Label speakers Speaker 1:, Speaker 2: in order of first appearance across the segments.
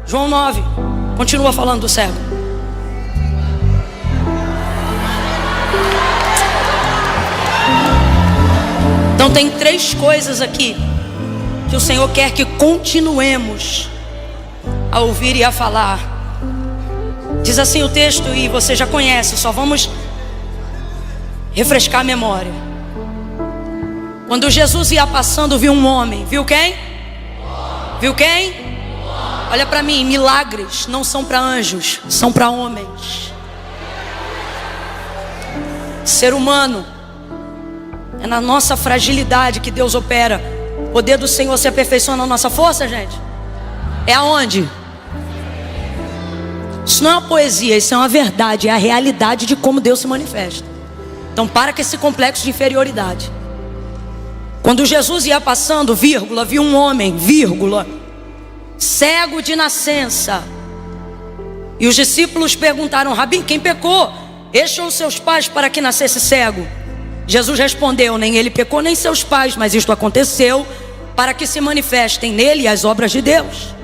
Speaker 1: João 9, continua falando do cego. Então tem 3 coisas aqui que o Senhor quer que continuemos a ouvir e a falar. Diz assim o texto, e você já conhece, só vamos refrescar a memória. Quando Jesus ia passando, viu um homem. Viu quem? Viu quem? Olha para mim, milagres não são para anjos, são para homens. Ser humano, é na nossa fragilidade que Deus opera. O poder do Senhor se aperfeiçoa na nossa força, gente. É aonde? Isso não é uma poesia, isso é uma verdade. É a realidade de como Deus se manifesta. Então para com esse complexo de inferioridade. Quando Jesus ia passando, vírgula, viu um homem, vírgula, cego de nascença. E os discípulos perguntaram: Rabi, quem pecou? Este ou seus pais para que nascesse cego? Jesus respondeu: nem ele pecou, nem seus pais, mas isto aconteceu para que se manifestem nele as obras de Deus.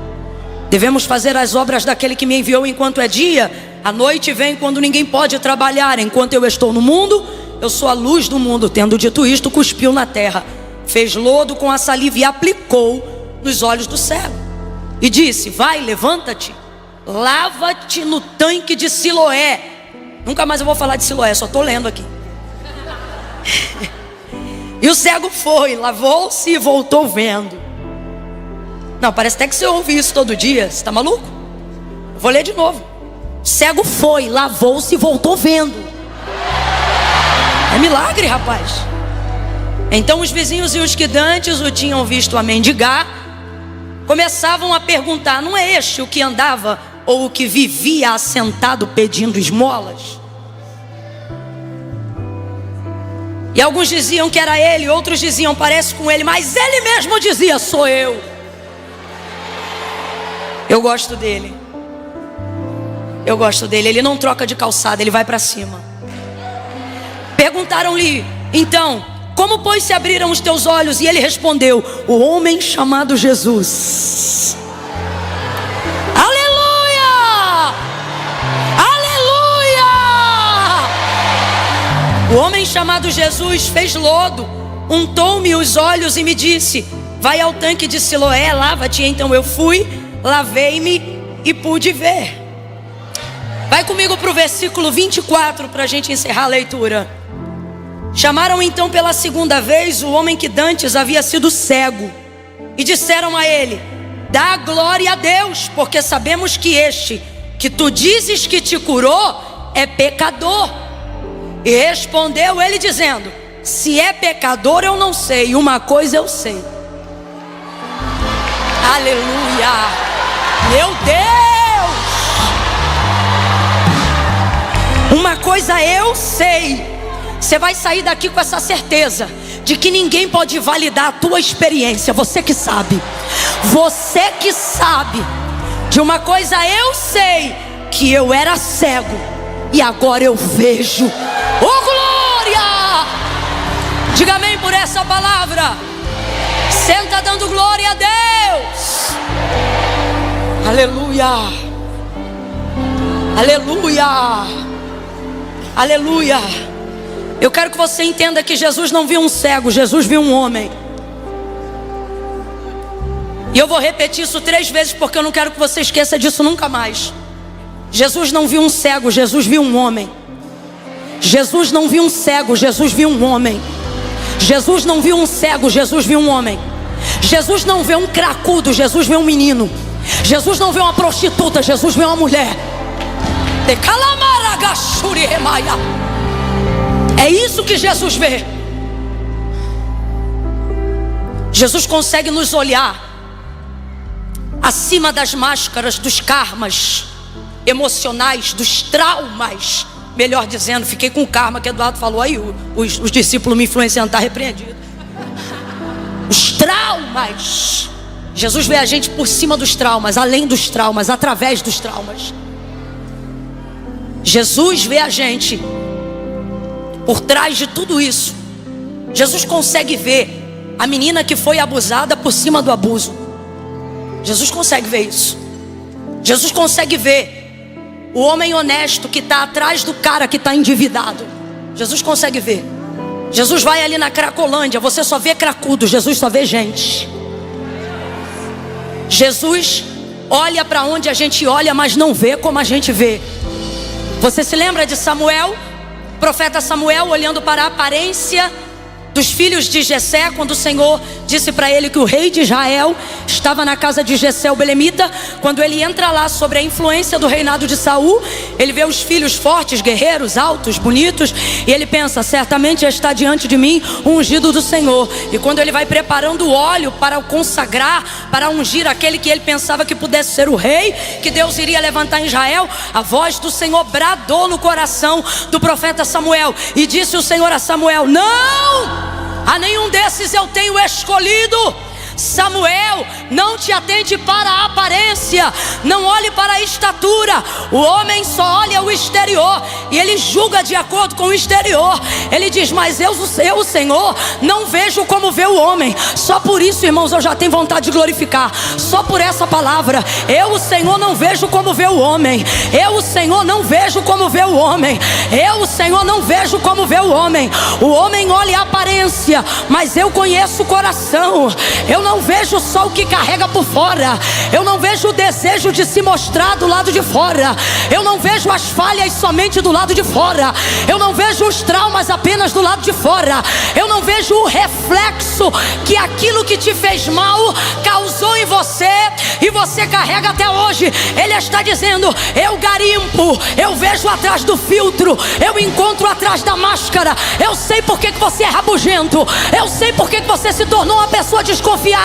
Speaker 1: Devemos fazer as obras daquele que me enviou enquanto é dia. A noite vem quando ninguém pode trabalhar. Enquanto eu estou no mundo, eu sou a luz do mundo. Tendo dito isto, cuspiu na terra, fez lodo com a saliva e aplicou nos olhos do cego. E disse: vai, levanta-te, lava-te no tanque de Siloé. Nunca mais eu vou falar de Siloé, só estou lendo aqui. E o cego foi, lavou-se e voltou vendo. Não, parece até que você ouve isso todo dia. Você está maluco? Eu vou ler de novo. O cego foi, lavou-se e voltou vendo. É milagre, rapaz. Então os vizinhos e os que dantes o tinham visto a mendigar começavam a perguntar: não é este o que andava ou o que vivia assentado pedindo esmolas? E alguns diziam que era ele, outros diziam: parece com ele, mas ele mesmo dizia: sou eu. Eu gosto dele. Eu gosto dele. Ele não troca de calçada, ele vai para cima. Perguntaram-lhe então: como pois se abriram os teus olhos? E ele respondeu: o homem chamado Jesus. Aleluia! Aleluia! O homem chamado Jesus fez lodo, untou-me os olhos e me disse: vai ao tanque de Siloé, lava-te. Então eu fui, lavei-me e pude ver. Vai comigo para o versículo 24 para a gente encerrar a leitura. Chamaram então pela segunda vez o homem que dantes havia sido cego e disseram a ele: dá glória a Deus, porque sabemos que este que tu dizes que te curou é pecador. E respondeu ele dizendo: se é pecador eu não sei, uma coisa eu sei. Aleluia! Meu Deus! Uma coisa eu sei. Você vai sair daqui com essa certeza de que ninguém pode validar a tua experiência. Você que sabe. Você que sabe. De uma coisa eu sei, que eu era cego e agora eu vejo. Oh glória! Diga amém por essa palavra. Senta dando glória a Deus. Aleluia. Aleluia. Aleluia. Eu quero que você entenda que Jesus não viu um cego, Jesus viu um homem. E eu vou repetir isso 3 vezes porque eu não quero que você esqueça disso nunca mais. Jesus não viu um cego, Jesus viu um homem. Jesus não viu um cego, Jesus viu um homem. Jesus não viu um cego, Jesus viu um homem. Jesus não vê um cracudo, Jesus vê um menino. Jesus não vê uma prostituta, Jesus vê uma mulher. É isso que Jesus vê. Jesus consegue nos olhar acima das máscaras, dos karmas emocionais, dos traumas. Melhor dizendo, fiquei com o karma que Eduardo falou aí. Os discípulos me influenciando, está repreendido. Os traumas. Jesus vê a gente por cima dos traumas, além dos traumas, através dos traumas. Jesus vê a gente por trás de tudo isso. Jesus consegue ver a menina que foi abusada por cima do abuso. Jesus consegue ver isso. Jesus consegue ver o homem honesto que está atrás do cara que está endividado. Jesus consegue ver. Jesus vai ali na Cracolândia, você só vê cracudo, Jesus só vê gente. Jesus olha para onde a gente olha, mas não vê como a gente vê. Você se lembra de Samuel? O profeta Samuel olhando para a aparência dos filhos de Jessé, quando o Senhor disse para ele que o rei de Israel estava na casa de Jessé o belemita. Quando ele entra lá sobre a influência do reinado de Saul, ele vê os filhos fortes, guerreiros, altos, bonitos, e ele pensa, certamente já está diante de mim o ungido do Senhor. E quando ele vai preparando o óleo para o consagrar, para ungir aquele que ele pensava que pudesse ser o rei, que Deus iria levantar em Israel, a voz do Senhor bradou no coração do profeta Samuel, e disse o Senhor a Samuel: não! A nenhum desses eu tenho escolhido. Samuel, não te atente para a aparência, não olhe para a estatura. O homem só olha o exterior e ele julga de acordo com o exterior. Ele diz, mas eu, o Senhor, não vejo como vê o homem. Só por isso, irmãos, eu já tenho vontade de glorificar. Só por essa palavra. Eu, o Senhor, não vejo como vê o homem. Eu, o Senhor, não vejo como vê o homem. Eu, o Senhor, não vejo como vê o homem. O homem olha a aparência, mas eu conheço o coração. Eu não vejo só o que carrega por fora. Eu não vejo o desejo de se mostrar do lado de fora. Eu não vejo as falhas somente do lado de fora. Eu não vejo os traumas apenas do lado de fora. Eu não vejo o reflexo que aquilo que te fez mal causou em você e você carrega até hoje. Ele está dizendo, eu garimpo, eu vejo atrás do filtro, eu encontro atrás da máscara. Eu sei porque que você é rabugento. Eu sei porque que você se tornou uma pessoa desconfiada.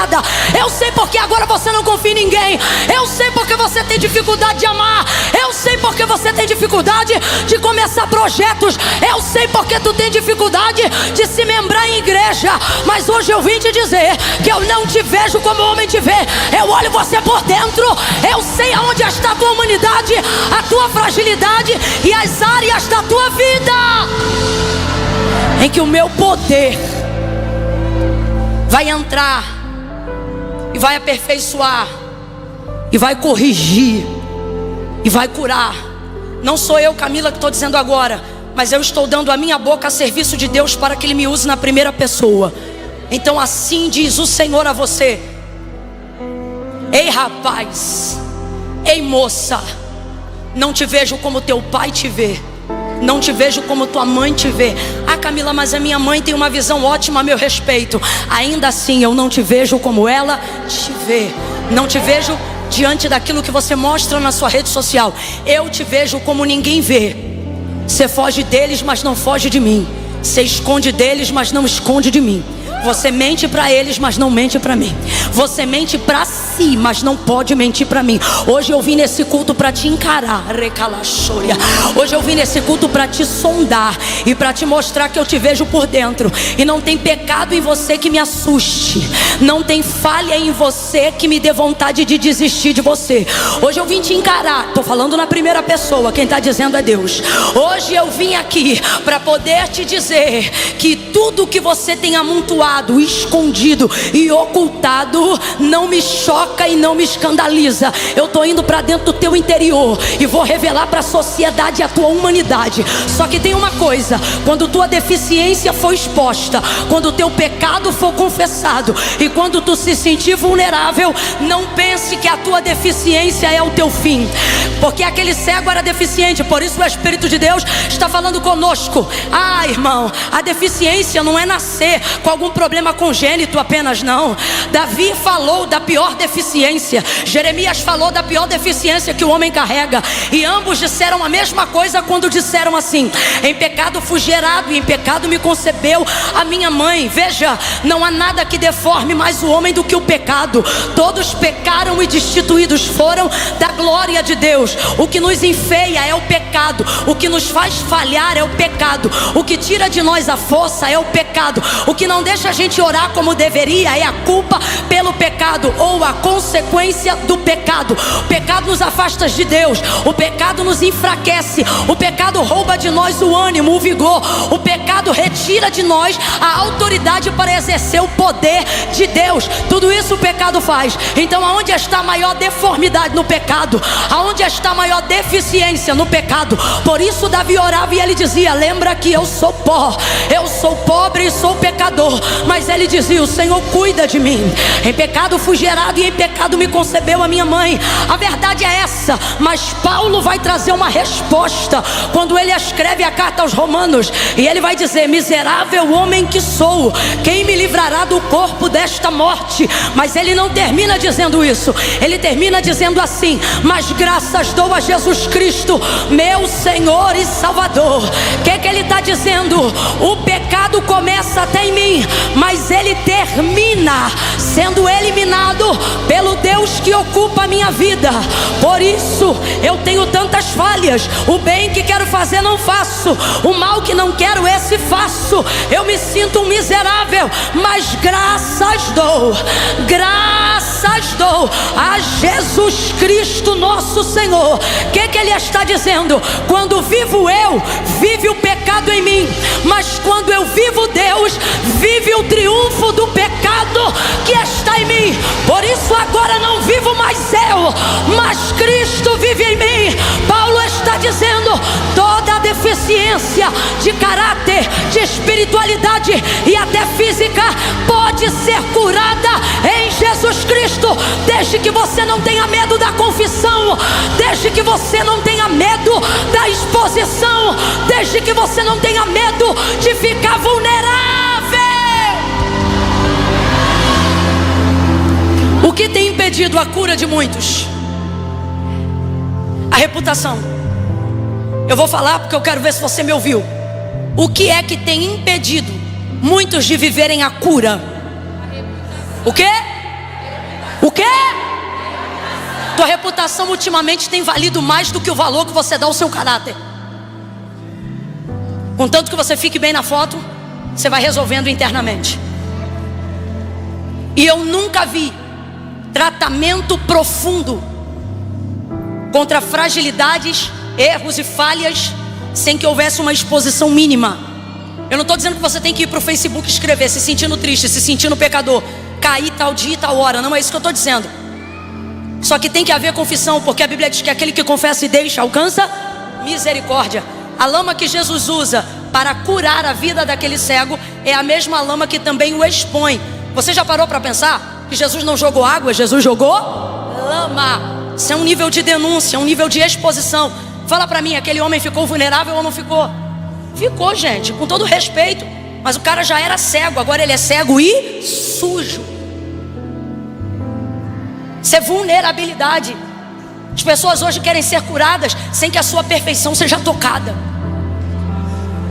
Speaker 1: Eu sei porque agora você não confia em ninguém. Eu sei porque você tem dificuldade de amar. Eu sei porque você tem dificuldade de começar projetos. Eu sei porque tu tem dificuldade de se membrar em igreja. Mas hoje eu vim te dizer que eu não te vejo como o homem te vê. Eu olho você por dentro. Eu sei aonde está a tua humanidade, a tua fragilidade e as áreas da tua vida em que o meu poder vai entrar e vai aperfeiçoar, e vai corrigir, e vai curar. Não sou eu, Camila, que estou dizendo agora, mas eu estou dando a minha boca a serviço de Deus para que Ele me use na primeira pessoa. Então assim diz o Senhor a você: ei rapaz, ei moça, não te vejo como teu pai te vê. Não te vejo como tua mãe te vê. Ah, Camila, mas a minha mãe tem uma visão ótima a meu respeito. Ainda assim eu não te vejo como ela te vê. Não te vejo diante daquilo que você mostra na sua rede social. Eu te vejo como ninguém vê. Você foge deles, mas não foge de mim. Você esconde deles, mas não esconde de mim. Você mente para eles, mas não mente para mim. Você mente para si, mas não pode mentir para mim. Hoje eu vim nesse culto para te encarar. Hoje eu vim nesse culto para te sondar e para te mostrar que eu te vejo por dentro. E não tem pecado em você que me assuste. Não tem falha em você que me dê vontade de desistir de você. Hoje eu vim te encarar. Estou falando na primeira pessoa, quem está dizendo é Deus. Hoje eu vim aqui para poder te dizer que tudo que você tem amontoado, escondido e ocultado, não me choca e não me escandaliza. Eu estou indo para dentro do teu interior e vou revelar para a sociedade a tua humanidade. Só que tem uma coisa: quando tua deficiência for exposta, quando o teu pecado for confessado e quando tu se sentir vulnerável, não pense que a tua deficiência é o teu fim, porque aquele cego era deficiente. Por isso o Espírito de Deus está falando conosco. Ah, irmão, a deficiência não é nascer com algum problema congênito apenas, não. Davi falou da pior deficiência, Jeremias falou da pior deficiência que o homem carrega, e ambos disseram a mesma coisa quando disseram assim: em pecado fui gerado e em pecado me concebeu a minha mãe. Veja, não há nada que deforme mais o homem do que o pecado. Todos pecaram e destituídos foram da glória de Deus. O que nos enfeia é o pecado, o que nos faz falhar é o pecado, o que tira de nós a força é o pecado, o que não deixa a gente orar como deveria é a culpa pelo pecado ou a consequência do pecado. O pecado nos afasta de Deus, o pecado nos enfraquece, o pecado rouba de nós o ânimo, o vigor, o pecado retira de nós a autoridade para exercer o poder de Deus. Tudo isso o pecado faz. Então aonde está a maior deformidade? No pecado. Aonde está a maior deficiência? No pecado. Por isso Davi orava e ele dizia: lembra que eu sou pó, eu sou pobre e sou pecador, mas ele dizia: o Senhor cuida de mim. Em pecado fui gerado e em pecado me concebeu a minha mãe. A verdade é essa, mas Paulo vai trazer uma resposta quando ele escreve a carta aos Romanos, e ele vai dizer: miserável homem que sou, quem me livrará do corpo desta morte? Mas ele não termina dizendo isso, ele termina dizendo assim: mas graças dou a Jesus Cristo, meu Senhor e Salvador. O que ele está dizendo? O pecado começa até em mim, mas ele termina sendo eliminado pelo Deus que ocupa a minha vida. Por isso eu tenho tantas falhas. O bem que quero fazer não faço, o mal que não quero esse faço. Eu me sinto um miserável, mas graças dou a Jesus Cristo nosso Senhor. O que ele está dizendo? Quando vivo eu, vive o pecado em mim, mas quando eu vivo Deus, vive o triunfo do pecado que está em mim. Por isso agora não vivo mais eu, mas Cristo vive em mim. Paulo está dizendo: toda a deficiência de caráter, de espiritualidade e até física pode ser curada em Jesus Cristo, desde que você não tenha medo da confissão, desde que você não tenha medo da exposição, desde que você não tenha medo de ficar vulnerável. O que tem impedido a cura de muitos? A reputação. Eu vou falar porque eu quero ver se você me ouviu. O que é que tem impedido muitos de viverem a cura? O quê? O quê? Tua reputação ultimamente tem valido mais do que o valor que você dá ao seu caráter. Contanto que você fique bem na foto, você vai resolvendo internamente. E eu nunca vi tratamento profundo contra fragilidades, erros e falhas sem que houvesse uma exposição mínima. Eu não estou dizendo que você tem que ir para o Facebook escrever se sentindo triste, se sentindo pecador, cair tal dia e tal hora. Não é isso que eu estou dizendo. Só que tem que haver confissão, porque a Bíblia diz que aquele que confessa e deixa alcança misericórdia. A lama que Jesus usa para curar a vida daquele cego é a mesma lama que também o expõe. Você já parou para pensar que Jesus não jogou água, Jesus jogou lama? Isso é um nível de denúncia, um nível de exposição. Fala para mim, aquele homem ficou vulnerável ou não ficou? Ficou, gente, com todo respeito. Mas o cara já era cego, agora ele é cego e sujo. Isso é vulnerabilidade. As pessoas hoje querem ser curadas sem que a sua perfeição seja tocada.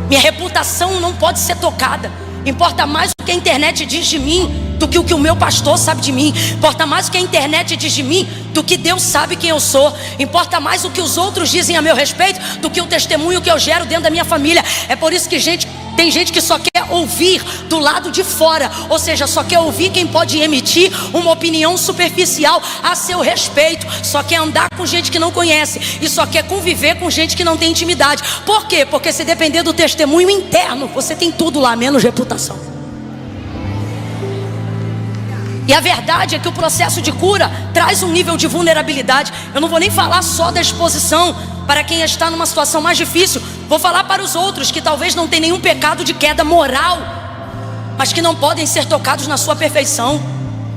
Speaker 1: Minha reputação não pode ser tocada. Importa mais o que a internet diz de mim do que o que o meu pastor sabe de mim. Importa mais o que a internet diz de mim do que Deus sabe quem eu sou. Importa mais o que os outros dizem a meu respeito do que o testemunho que eu gero dentro da minha família. É por isso que tem gente que só quer ouvir do lado de fora, ou seja, só quer ouvir quem pode emitir uma opinião superficial a seu respeito, só quer andar com gente que não conhece e só quer conviver com gente que não tem intimidade. Por quê? Porque se depender do testemunho interno, você tem tudo lá, menos reputação. E a verdade é que o processo de cura traz um nível de vulnerabilidade. Eu não vou nem falar só da exposição para quem está numa situação mais difícil. Vou falar para os outros que talvez não tenham nenhum pecado de queda moral, mas que não podem ser tocados na sua perfeição.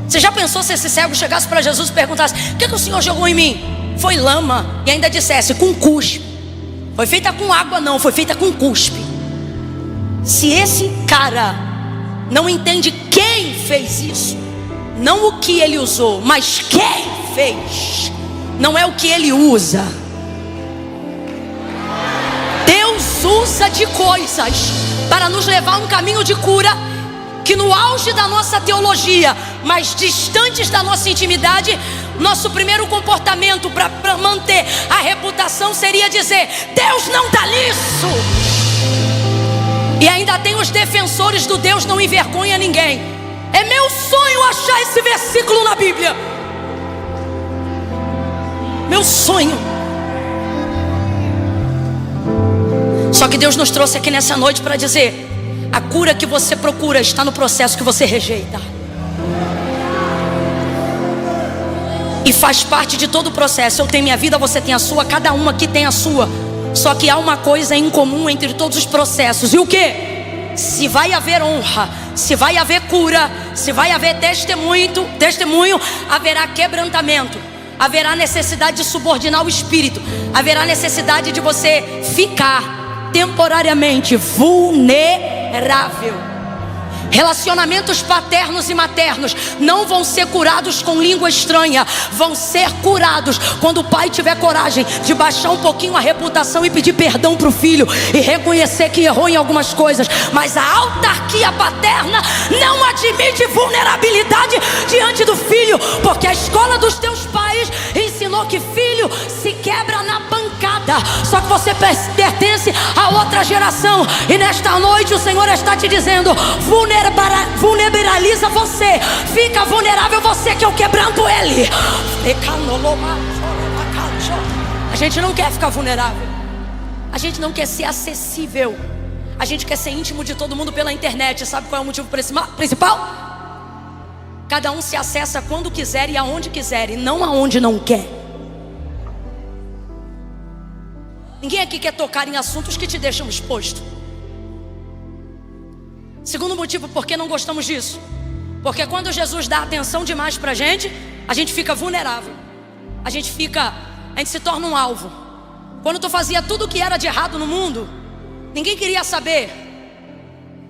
Speaker 1: Você já pensou se esse cego chegasse para Jesus e perguntasse: o que o Senhor jogou em mim? Foi lama. E ainda dissesse: com cuspe. Foi feita com água não, foi feita com cuspe. Se esse cara não entende quem fez isso, não o que ele usou, mas quem fez, não é o que ele usa. Deus usa de coisas para nos levar a um caminho de cura que no auge da nossa teologia, mas distantes da nossa intimidade, nosso primeiro comportamento para manter a reputação seria dizer: Deus não dá nisso. E ainda tem os defensores do Deus não envergonha ninguém. É meu sonho achar esse versículo na Bíblia. meu sonho. Só que Deus nos trouxe aqui nessa noite para dizer: a cura que você procura está no processo que você rejeita. E faz parte de todo o processo. Eu tenho minha vida, você tem a sua, cada um aqui tem a sua. Só que há uma coisa em comum entre todos os processos. E o que? Se vai haver honra, se vai haver cura, se vai haver testemunho, haverá quebrantamento. Haverá necessidade de subordinar o espírito. Haverá necessidade de você ficar temporariamente vulnerável. Relacionamentos paternos e maternos não vão ser curados com língua estranha. Vão ser curados quando o pai tiver coragem de baixar um pouquinho a reputação e pedir perdão para o filho, e reconhecer que errou em algumas coisas. Mas a autarquia paterna não admite vulnerabilidade diante do filho, porque a escola dos teus pais ensinou que filho se quebra na pancada. Só que você pertence a outra geração, e nesta noite o Senhor está te dizendo: vulnerabiliza você, fica vulnerável você, que eu quebranto ele. A gente não quer ficar vulnerável, a gente não quer ser acessível, a gente quer ser íntimo de todo mundo pela internet. Sabe qual é o motivo principal? Cada um se acessa quando quiser e aonde quiser, e não aonde não quer. Ninguém aqui quer tocar em assuntos que te deixam exposto. Segundo motivo por que não gostamos disso: porque quando Jesus dá atenção demais pra gente, a gente fica vulnerável. A gente se torna um alvo. Quando tu fazia tudo o que era de errado no mundo, ninguém queria saber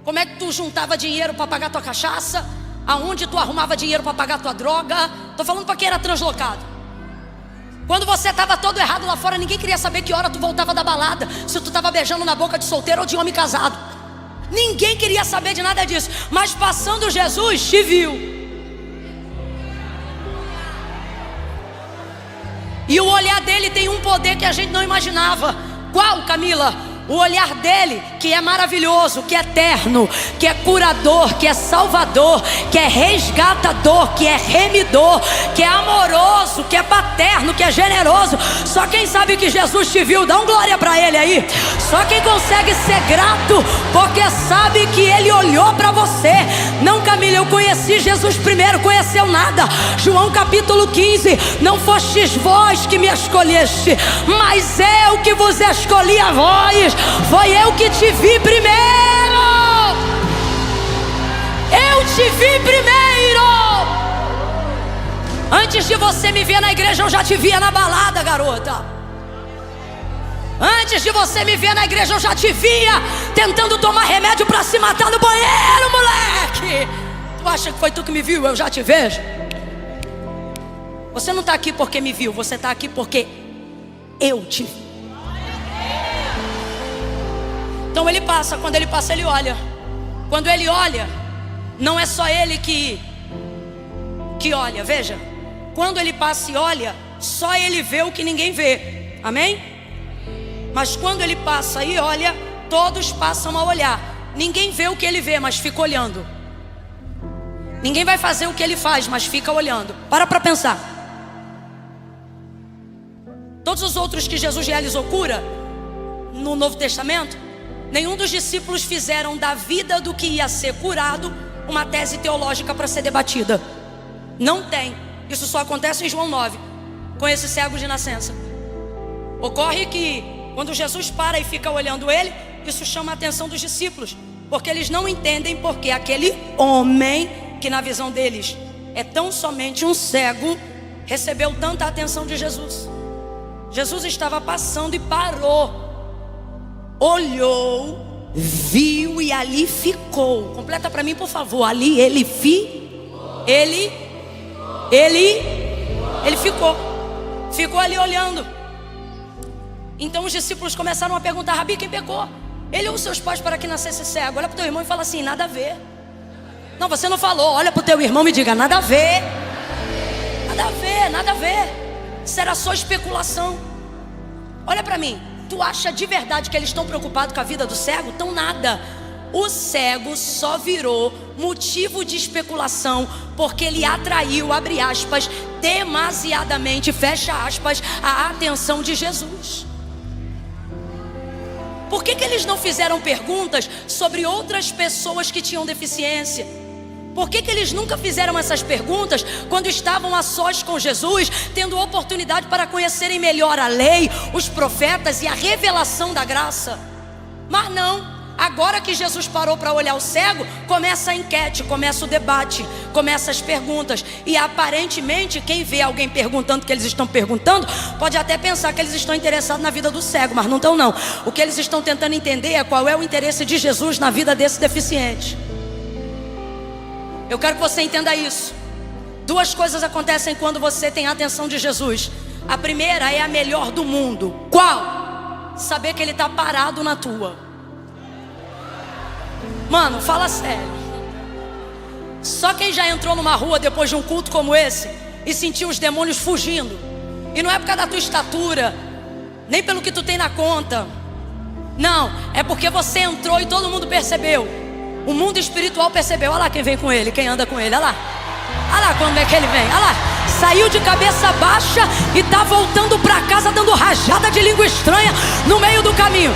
Speaker 1: como é que tu juntava dinheiro para pagar tua cachaça, aonde tu arrumava dinheiro para pagar tua droga. Tô falando para quem era translocado. Quando você estava todo errado lá fora, ninguém queria saber que hora tu voltava da balada, se tu estava beijando na boca de solteiro ou de homem casado. Ninguém queria saber de nada disso. Mas passando Jesus, te viu. E o olhar dele tem um poder que a gente não imaginava. Qual, Camila? O olhar dele, que é maravilhoso, que é eterno, que é curador, que é salvador, que é resgatador, que é remidor, que é amoroso, que é paterno, que é generoso. Só quem sabe que Jesus te viu, dá um glória pra ele aí. Só quem consegue ser grato, porque sabe que ele olhou pra você. Não, Camila, eu conheci Jesus primeiro, conheceu nada. João capítulo 15: não fostes vós que me escolheste, mas eu que vos escolhi a vós. Foi eu que te vi primeiro. Eu te vi primeiro. Antes de você me ver na igreja, eu já te via na balada, garota. Antes de você me ver na igreja, eu já te via tentando tomar remédio para se matar no banheiro, moleque. Tu acha que foi tu que me viu? Eu já te vejo. Você não está aqui porque me viu, você está aqui porque eu te vi. Então ele passa, quando ele passa ele olha. Quando ele olha, não é só ele que olha, veja. Quando ele passa e olha, só ele vê o que ninguém vê, amém? Mas quando ele passa e olha, todos passam a olhar. Ninguém vê o que ele vê, mas fica olhando. Ninguém vai fazer o que ele faz, mas fica olhando. Para pensar. Todos os outros que Jesus realizou cura no Novo Testamento, nenhum dos discípulos fizeram da vida do que ia ser curado uma tese teológica para ser debatida. Não tem. Isso só acontece em João 9, com esse cego de nascença. Ocorre que quando Jesus para e fica olhando ele, isso chama a atenção dos discípulos, porque eles não entendem porque aquele homem, que na visão deles é tão somente um cego, recebeu tanta atenção de Jesus. Jesus estava passando e parou, olhou, viu e ali ficou. Completa para mim, por favor. Ali ele ficou ali olhando. Então os discípulos começaram a perguntar: Rabi, quem pecou? Ele ou os seus pais para que nascesse cego? Olha para o teu irmão e fala assim: nada a ver. Não, você não falou. Olha para o teu irmão e diga: nada a ver. Nada a ver, nada a ver. Isso era só especulação. Olha para mim. Tu acha de verdade que eles estão preocupados com a vida do cego? Então nada. o cego só virou motivo de especulação porque ele atraiu, abre aspas, demasiadamente, fecha aspas, a atenção de Jesus. Por que eles não fizeram perguntas sobre outras pessoas que tinham deficiência? Por que eles nunca fizeram essas perguntas quando estavam a sós com Jesus, tendo oportunidade para conhecerem melhor a lei, os profetas e a revelação da graça? Mas não. Agora que Jesus parou para olhar o cego, começa a enquete, começa o debate, começa as perguntas. E aparentemente quem vê alguém perguntando o que eles estão perguntando, pode até pensar que eles estão interessados na vida do cego, mas não estão não. O que eles estão tentando entender é qual é o interesse de Jesus na vida desse deficiente. Eu quero que você entenda isso. Duas coisas acontecem quando você tem a atenção de Jesus. A primeira é a melhor do mundo. Qual? Saber que ele está parado na tua. Mano, fala sério. Só quem já entrou numa rua depois de um culto como esse e sentiu os demônios fugindo. E não é por causa da tua estatura, nem pelo que tu tem na conta. Não, é porque você entrou e todo mundo percebeu. O mundo espiritual percebeu. Olha lá quem vem com ele, quem anda com ele, olha lá. Olha lá quando é que ele vem, olha lá. Saiu de cabeça baixa e tá voltando pra casa dando rajada de língua estranha no meio do caminho.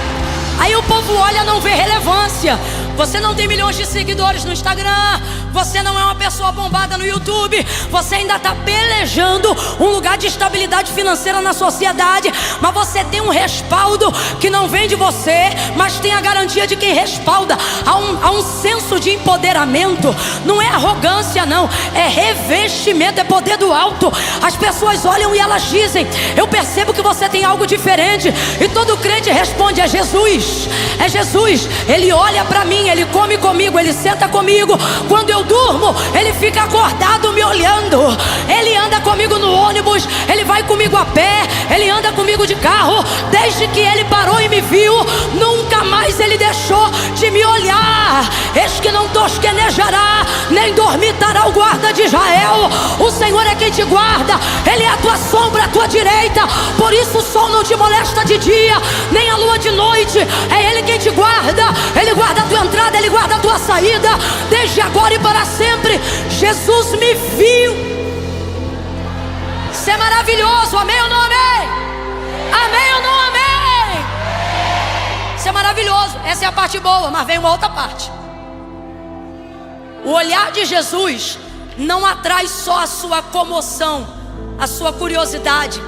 Speaker 1: Aí o povo olha, não vê relevância. Você não tem milhões de seguidores no Instagram, você não é uma pessoa bombada no YouTube, você ainda está pelejando um lugar de estabilidade financeira na sociedade, mas você tem um respaldo que não vem de você, mas tem a garantia de quem respalda. Há um senso de empoderamento. Não é arrogância não, é revestimento, é poder do alto. As pessoas olham e elas dizem: eu percebo que você tem algo diferente. E todo crente responde: é Jesus, é Jesus. Ele olha para mim, ele come comigo, ele senta comigo. Quando eu durmo, ele fica acordado me olhando. Ele anda comigo no ônibus, ele vai comigo a pé, ele anda comigo de carro. Desde que ele parou e me viu, nunca mais ele deixou de me olhar. Eis que não tosquenejará, nem dormitará o guarda de Israel. O Senhor é quem te guarda, ele é a tua sombra, a tua direita. Por isso o sol não te molesta de dia, nem a lua de noite. É ele quem te guarda, ele guarda a tua entrada, ele guarda a tua saída, desde agora e para sempre. Jesus me viu. Isso é maravilhoso, amém ou não amém? Amém ou não amém? Isso é maravilhoso, essa é a parte boa, mas vem uma outra parte. O olhar de Jesus não atrai só a sua comoção, a sua curiosidade,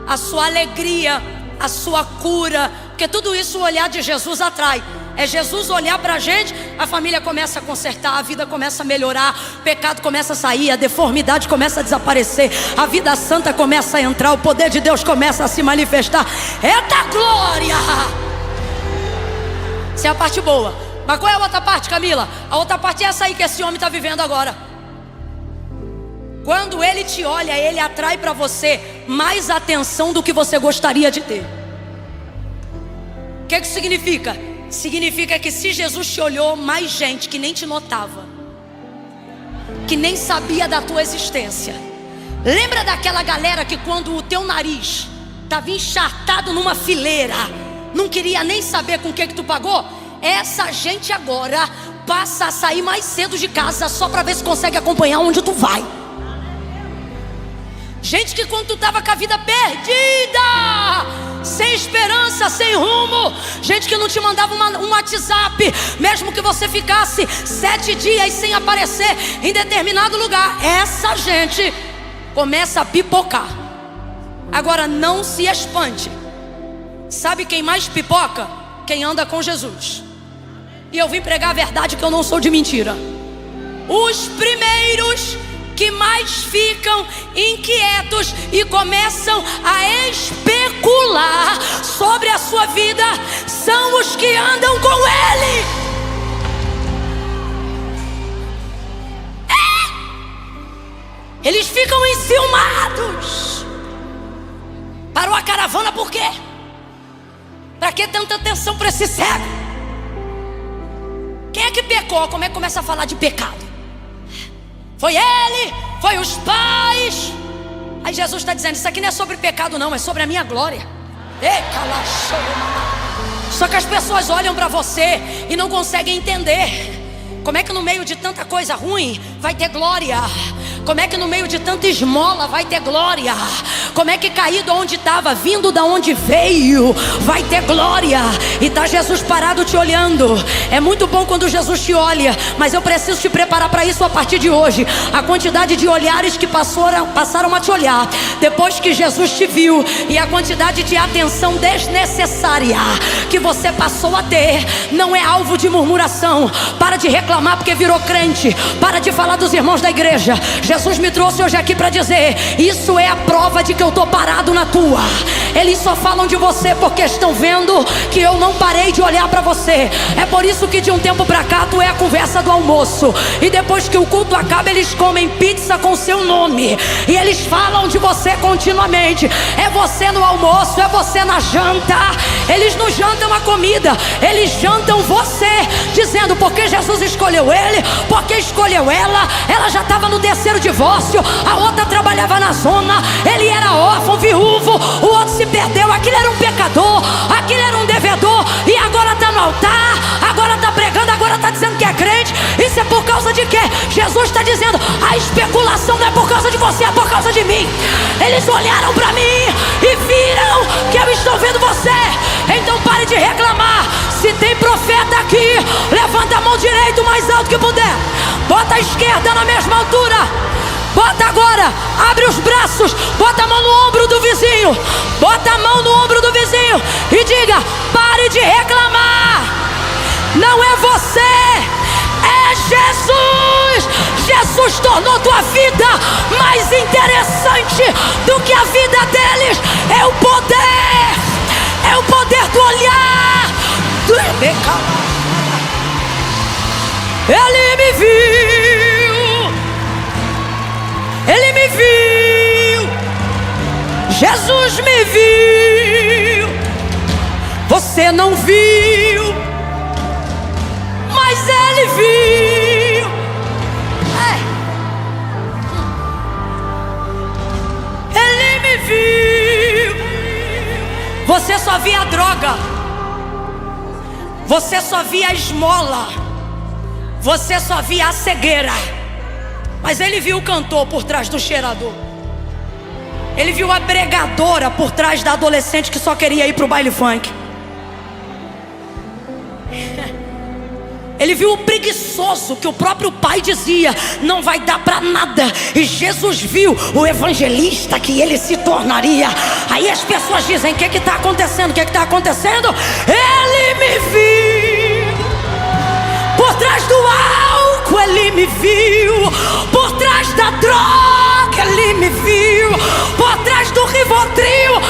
Speaker 1: a sua alegria, a sua cura, porque tudo isso o olhar de Jesus atrai. É Jesus olhar pra gente, a família começa a consertar, a vida começa a melhorar, o pecado começa a sair, a deformidade começa a desaparecer, a vida santa começa a entrar, o poder de Deus começa a se manifestar. Eita glória! Essa é a parte boa. Mas qual é a outra parte, Camila? A outra parte é essa aí que esse homem está vivendo agora. Quando ele te olha, ele atrai para você mais atenção do que você gostaria de ter. O que isso significa? Significa que se Jesus te olhou, mais gente que nem te notava, que nem sabia da tua existência. Lembra daquela galera que quando o teu nariz estava encharcado numa fileira, não queria nem saber com o que tu pagou? Essa gente agora passa a sair mais cedo de casa só para ver se consegue acompanhar onde tu vai. Gente que quando tu estava com a vida perdida, sem esperança, sem rumo, gente que não te mandava um WhatsApp, mesmo que você ficasse 7 dias sem aparecer em determinado lugar, essa gente começa a pipocar. Agora não se espante. Sabe quem mais pipoca? Quem anda com Jesus. E eu vim pregar a verdade, que eu não sou de mentira. Os primeiros que mais ficam inquietos e começam a especular sobre a sua vida são os que andam com Ele. Eles ficam enciumados. Parou a caravana por quê? Para que tanta atenção para esse cego? Quem é que pecou? Como é que começa a falar de pecado? Foi ele, foi os pais. Aí Jesus está dizendo: isso aqui não é sobre pecado não, é sobre a minha glória. Só que as pessoas olham para você e não conseguem entender. Como é que no meio de tanta coisa ruim vai ter glória? Como é que no meio de tanta esmola vai ter glória? Como é que caído onde estava, vindo da onde veio, vai ter glória? E tá Jesus parado te olhando. É muito bom quando Jesus te olha, mas eu preciso te preparar para isso a partir de hoje. A quantidade de olhares que passaram a te olhar depois que Jesus te viu, e a quantidade de atenção desnecessária que você passou a ter, não é alvo de murmuração. Para de reclamar porque virou crente. Para de falar dos irmãos da igreja. Jesus me trouxe hoje aqui para dizer: isso é a prova de que eu estou parado na tua. Eles só falam de você porque estão vendo que eu não parei de olhar para você. É por isso que de um tempo para cá tu é a conversa do almoço, e depois que o culto acaba eles comem pizza com seu nome, e eles falam de você continuamente. É você no almoço, é você na janta. Eles não jantam a comida, eles jantam você, dizendo porque Jesus escolheu ele, porque escolheu ela. Ela já estava no terceiro divórcio, a outra trabalhava na zona, ele era órfão, viúvo, o outro se perdeu, aquele era um pecador, aquele era um devedor, e agora está no altar, agora está pregando, agora está dizendo que é crente. Isso é por causa de quê? Jesus está dizendo: a especulação não é por causa de você, é por causa de mim. Eles olharam para mim e viram que eu estou vendo você. Então pare de reclamar. Se tem profeta aqui, levanta a mão direita o mais alto que puder, bota a esquerda na mesma altura. Bota agora, abre os braços, bota a mão no ombro do vizinho, bota a mão no ombro do vizinho e diga: pare de reclamar. Não é você, é Jesus. Jesus tornou tua vida mais interessante do que a vida deles. É o poder, é o poder do olhar do... Ele me viu, ele me viu, Jesus me viu. Você não viu, mas ele viu. Ele me viu. Você só via a droga, você só via a esmola, você só via a cegueira. Mas ele viu o cantor por trás do cheirador. Ele viu a pregadora por trás da adolescente que só queria ir para o baile funk. Ele viu o preguiçoso que o próprio pai dizia: não vai dar para nada. E Jesus viu o evangelista que ele se tornaria. Aí as pessoas dizem: o que está acontecendo? O que está acontecendo? Ele me viu. Por trás do álcool ele me viu. Por trás da droga ele me viu. Por trás do Rivotril